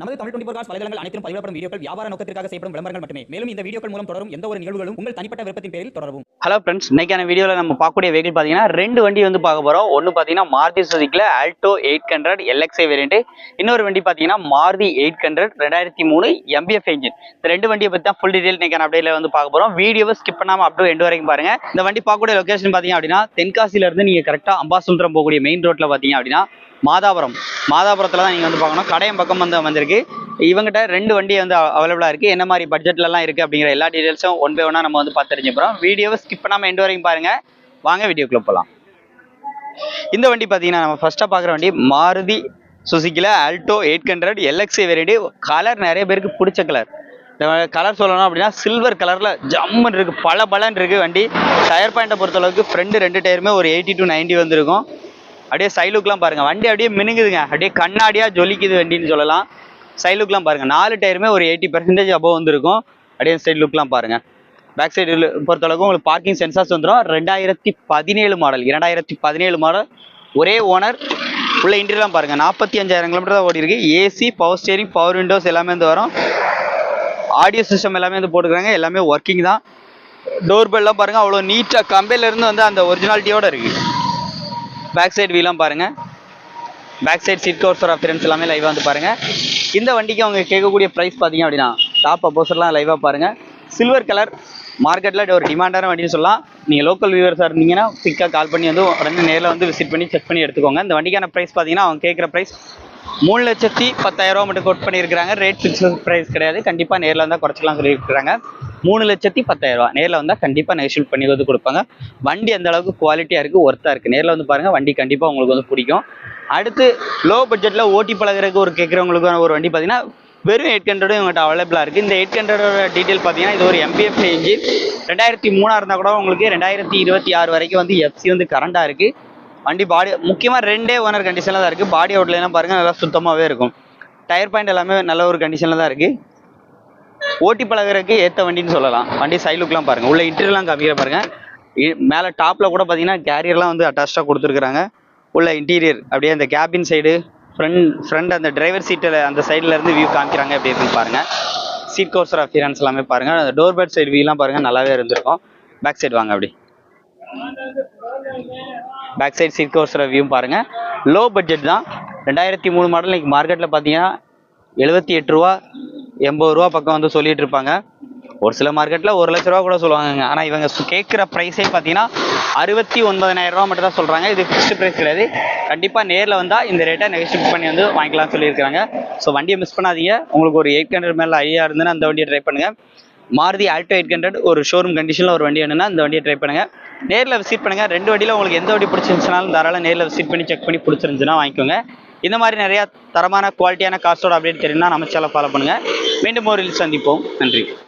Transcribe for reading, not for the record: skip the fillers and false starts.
நமது தமிழ் 24 காஸ் வலைதளங்கள் அனைத்தும் பதிவிடப்படும் வீடியோக்கள் வியாபார நோக்கத்திற்காக செய்யப்படும் விளம்பரங்கள் மட்டுமே. மேலும் இந்த வீடியோக்கள் மூலம் தொடரும் எந்த ஒரு நிகழ்வுகளும் உங்கள் தனிப்பட்ட விருப்பத்தின் பேரில் தொடரவும். ஹலோ ஃப்ரெண்ட்ஸ், இன்னைக்கான வீடியோவில் நம்ம பார்க்கக்கூடிய வெஹிக்கிள் பார்த்தீங்கன்னா ரெண்டு வண்டி வந்து பார்க்க போகிறோம். ஒன்று பார்த்தீங்கன்னா மாருதி சுசுக்கியில் ஆல்டோ 800 LXI வேரியன்ட், இன்னொரு வண்டி பார்த்தீங்கன்னா மாருதி 800 2003 MBF என்ஜின். இந்த ரெண்டு வண்டியை பற்றி தான் ஃபுல் டீடைல் இன்னைக்கான அப்டேட்ல வந்து பார்க்க போகிறோம். வீடியோவை ஸ்கிப் பண்ணாமல் அப் டு எண்ட் வரைக்கும் பாருங்க. இந்த வண்டி பார்க்கக்கூடிய லொகேஷன் பார்த்தீங்க அப்படின்னா தென்காசியிலேருந்து நீங்கள் கரெக்டாக அம்பாசுந்தரம் போகக்கூடிய மெயின் ரோட்டில் பார்த்தீங்க அப்படின்னா மாதாபுரத்தில் தான் நீங்கள் வந்து பார்க்கணும். கடையம் பக்கம் வந்து வந்திருக்கு. இவங்ககிட்ட ரெண்டு வண்டி வந்து அவைலபிளாக இருக்குது. என்ன மாதிரி பட்ஜெட்லலாம் இருக்குது அப்படிங்கிற எல்லா டீட்டெயில்ஸும் ஒன் பை ஒன்னாக நம்ம வந்து பார்த்து தெரிஞ்சுக்கிறோம். வீடியோவை ஸ்கிப் பண்ணாமல் எண்ட் வரைக்கும் பாருங்கள். வாங்க வீடியோக்குள்ளே போகலாம். இந்த வண்டி பார்த்தீங்கன்னா நம்ம ஃபஸ்ட்டாக பார்க்குற வண்டி மாருதி சுசுக்கியில் ஆல்டோ 800 LXI வேரியன்ட். கலர் நிறைய பேருக்கு பிடிச்ச கலர். இந்த கலர் சொல்லணும் அப்படின்னா சில்வர் கலரில் ஜம்முன்னு இருக்குது, பலன்னு இருக்குது வண்டி. டயர் பாயிண்ட்டை பொறுத்தளவுக்கு ஃப்ரண்ட் ரெண்டு டயருமே ஒரு 80 to 90 வந்துருக்கும். அப்படியே சைலுக்கெலாம் பாருங்கள், வண்டி அப்படியே மினுங்குதுங்க, அப்படியே கண்ணாடியாக ஜொலிக்குது வண்டின்னு சொல்லலாம். சைலுக்கெலாம் பாருங்கள், 4 டயருமே ஒரு 80% அபோவ் வந்துருக்கும். அப்படியே சைடு லுக்லாம் பாருங்கள். பேக் சைடு பொறுத்தளவுக்கு உங்களுக்கு பார்க்கிங் சென்சார்ஸ் வந்துடும். 2017 மாடல், 2017 மாடல், ஒரே ஓனர். உள்ள இன்டீரியர்லாம் பாருங்கள், 45,000 கிலோமீட்டர் தான் ஓடி இருக்கு. AC, power steering, power Windows எல்லாமே வந்து வரும். ஆடியோ சிஸ்டம் எல்லாமே வந்து போட்டுக்கிறாங்க, எல்லாமே ஒர்க்கிங் தான். டோர் பெல்லாம் பாருங்கள், அவ்வளோ நீட்டாக கம்பெனிலேருந்து வந்து அந்த ஒரிஜினாலிட்டியோடு இருக்குது. பேக் சைடு வீலாம் பாருங்கள், back side seat covers appearance எல்லாமே லைவாக வந்து பாருங்கள். இந்த வண்டிக்கு அவங்க கேட்கக்கூடிய ப்ரைஸ் பார்த்தீங்க அப்படின்னா டாப் அப்போசர்லாம் லைவாக பாருங்கள். சில்வர் கலர், மார்க்கெட்டில் ஒரு டிமாண்டான வண்டின்னு சொல்லலாம். நீங்கள் லோக்கல் வியூவர்ஸாக இருந்தீங்கன்னா பிக்காக கால் பண்ணி வந்து உடனே நேரில் வந்து விசிட் பண்ணி செக் பண்ணி எடுத்துக்கோங்க. இந்த வண்டிக்கான ப்ரைஸ் பார்த்தீங்கன்னா அவங்க கேட்குற ப்ரைஸ் 3,10,000 மட்டும் கோட் பண்ணியிருக்கிறாங்க. ரேட் ஃபிக்ஸ்ட் ப்ரைஸ் கிடையாது, கண்டிப்பாக நேரில் வந்தால் குறைச்சிக்கலாம் சொல்லியிருக்கிறாங்க. 3,10,000 நேரில் வந்தால் கண்டிப்பாக நெகோஷியேட் பண்ணி வந்து கொடுப்பாங்க. வண்டி அந்த அளவுக்கு குவாலிட்டியாக இருக்குது, ஒர்த்தாக இருக்குது. நேரில் வந்து பாருங்கள், வண்டி கண்டிப்பாக உங்களுக்கு வந்து பிடிக்கும். அடுத்து லோ பட்ஜெட்டில் ஓட்டி பழகிறதுக்கு ஒரு கேட்குறவங்களுக்கு ஒரு வண்டி பார்த்தீங்கன்னா வெறும் 800 இவங்கள்ட்ட அவைலபிளாக இருக்குது. இந்த 800 டீட்டெயில் பார்த்தீங்கன்னா இது ஒரு MBF என்ஜின். 2003 இருந்தால் கூட உங்களுக்கு 2026 வரைக்கும் வந்து FC வந்து கரண்டாக இருக்குது. வண்டி பாடி முக்கியமாக ரெண்டே ஓனர் கண்டிஷனில் தான் இருக்குது. பாடி அவுட்லாம் பாருங்கள், நல்லா சுத்தமாகவே இருக்கும். டயர் பாயிண்ட் எல்லாமே நல்ல ஒரு கண்டிஷனில் தான் இருக்குது. ஓட்டி பழகிறதுக்கு ஏற்ற வண்டின்னு சொல்லலாம். வண்டி சைலுக்கெலாம் பாருங்கள், உள்ள இன்டீரியர்லாம் காமிக்கிற பாருங்கள். மேலே டாப்பில் கூட பார்த்தீங்கன்னா கேரியர்லாம் வந்து அட்டாச்சாக கொடுத்துருக்குறாங்க. உள்ள இன்டீரியர் அப்படியே அந்த கேபின் சைடு, ஃப்ரண்ட் அந்த டிரைவர் சீட்டில் அந்த சைடில் இருந்து வியூ காமிக்கிறாங்க. எப்படி இருக்குன்னு பாருங்கள். சீட் கவர்ஸ் அப்பியரன்ஸ் எல்லாமே பாருங்கள். அந்த டோர் பெட் சைடு வியூலாம் பாருங்கள், நல்லாவே இருந்திருக்கும். பேக் சைடு வாங்க, அப்படி back side seat covers view பாருங்கள். லோ பட்ஜெட் தான். 2003 மாடல். இன்றைக்கி மார்க்கெட்டில் பார்த்தீங்கன்னா 78 ரூபா 80 ரூபா பக்கம் வந்து சொல்லிட்டு இருப்பாங்க. ஒரு சில மார்க்கெட்டில் 1 லட்ச ரூபா கூட சொல்லுவாங்க. ஆனால் இவங்க கேட்குற ப்ரைஸே பார்த்தீங்கன்னா 69,000 ரூபா மட்டும் தான் சொல்கிறாங்க. இது ஃபிக்ஸ்டு ப்ரைஸ் கிடையாது. கண்டிப்பாக நேரில் வந்தால் இந்த ரேட்டை நெகோஷியேட் பண்ணி வந்து வாங்கிக்கலாம்னு சொல்லியிருக்காங்க. ஸோ வண்டியை மிஸ் பண்ணாதீங்க. உங்களுக்கு ஒரு 800 மேலே ஐடியா இருந்துன்னா அந்த வண்டியை ட்ரை பண்ணுங்கள். மாருதி ஆல்டோ 800 ஒரு ஷோரூம் கண்டிஷனில் ஒரு வண்டி வேணும்னா இந்த வண்டியை ட்ரை பண்ணுங்கள். நேரில் விசிட் பண்ணுங்கள். ரெண்டு வண்டியில் உங்களுக்கு எந்த வண்டி பிடிச்சிருந்துச்சுனாலும் தாராளம் நேரில் விசிட் பண்ணி செக் பண்ணி பிடிச்சிருந்துச்சுன்னா வாங்கிக்கோங்க. இந்த மாதிரி நிறையா தரமான குவாலிட்டியான காஸ்டோட அப்டேட் தெரியும்னா நம்ம சேனலை ஃபாலோ பண்ணுங்கள். மீண்டும் ஒரு சந்திப்போம். நன்றி.